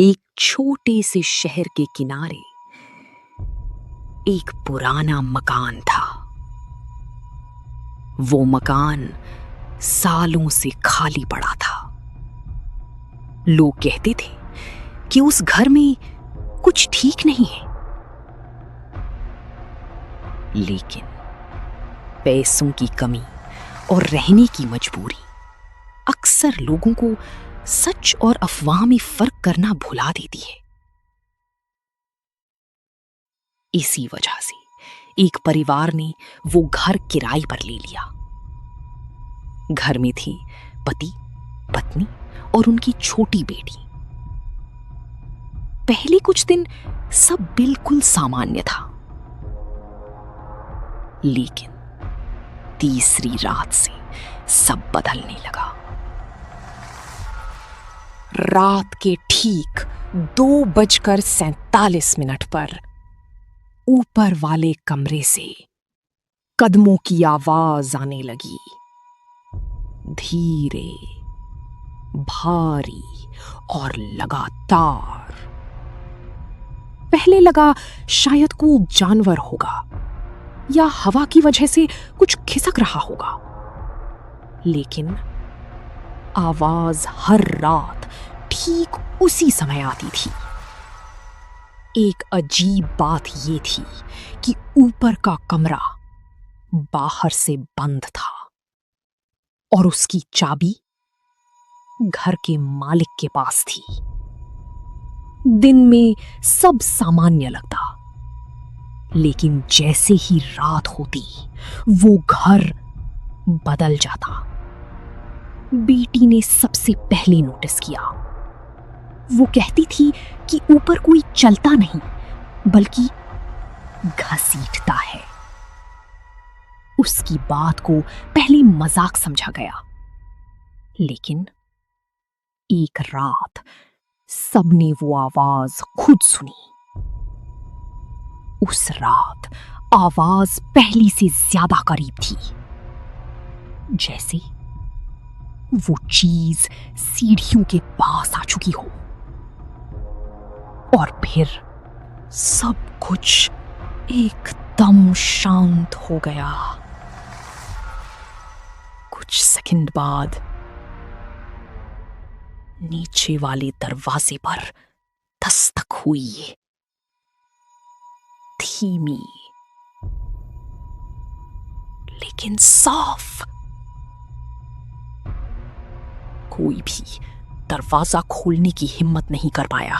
एक छोटे से शहर के किनारे एक पुराना मकान था। वो मकान सालों से खाली पड़ा था। लोग कहते थे कि उस घर में कुछ ठीक नहीं है, लेकिन पैसों की कमी और रहने की मजबूरी अक्सर लोगों को सच और अफवाह में फर्क करना भुला देती है। इसी वजह से एक परिवार ने वो घर किराए पर ले लिया। घर में थी पति, पत्नी और उनकी छोटी बेटी। पहले कुछ दिन सब बिल्कुल सामान्य था, लेकिन तीसरी रात से सब बदलने लगा। रात के ठीक 2:47 पर ऊपर वाले कमरे से कदमों की आवाज आने लगी। धीरे, भारी और लगातार। पहले लगा शायद कोई जानवर होगा या हवा की वजह से कुछ खिसक रहा होगा, लेकिन आवाज हर रात ठीक उसी समय आती थी। एक अजीब बात यह थी कि ऊपर का कमरा बाहर से बंद था और उसकी चाबी घर के मालिक के पास थी। दिन में सब सामान्य लगता, लेकिन जैसे ही रात होती वो घर बदल जाता। बेटी ने सबसे पहले नोटिस किया। वो कहती थी कि ऊपर कोई चलता नहीं, बल्कि घसीटता है। उसकी बात को पहले मजाक समझा गया, लेकिन एक रात सबने वो आवाज खुद सुनी। उस रात आवाज पहली से ज्यादा करीब थी, जैसे वो चीज सीढ़ियों के पास आ चुकी हो। और फिर सब कुछ एकदम शांत हो गया। कुछ सेकंड बाद नीचे वाले दरवाजे पर दस्तक हुई। धीमी लेकिन साफ। कोई भी दरवाजा खोलने की हिम्मत नहीं कर पाया।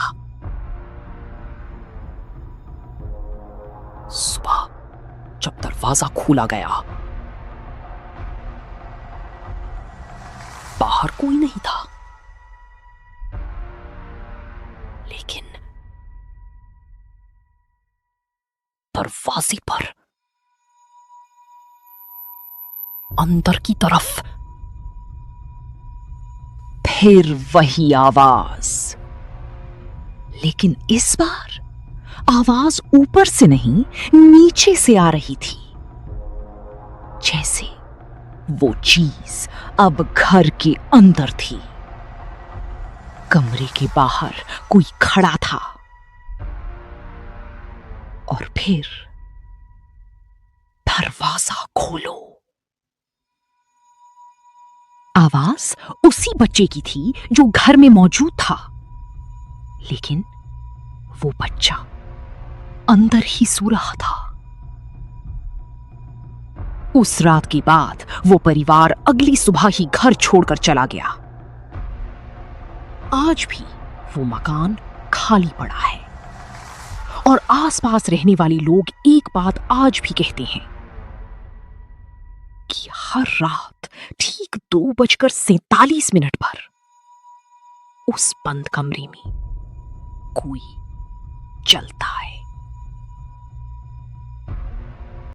सुबह जब दरवाजा खोला गया, बाहर कोई नहीं था, लेकिन दरवाजे पर अंदर की तरफ फिर वही आवाज। लेकिन इस बार आवाज ऊपर से नहीं, नीचे से आ रही थी। जैसे वो चीज अब घर के अंदर थी। कमरे के बाहर कोई खड़ा था। और फिर दरवाजा खोलो। आवाज उसी बच्चे की थी जो घर में मौजूद था, लेकिन वो बच्चा अंदर ही सो रहा था। उस रात के बाद वो परिवार अगली सुबह ही घर छोड़कर चला गया। आज भी वो मकान खाली पड़ा है और आसपास रहने वाले लोग एक बात आज भी कहते हैं कि हर रात ठीक 2:47 पर उस बंद कमरे में कोई चलता है।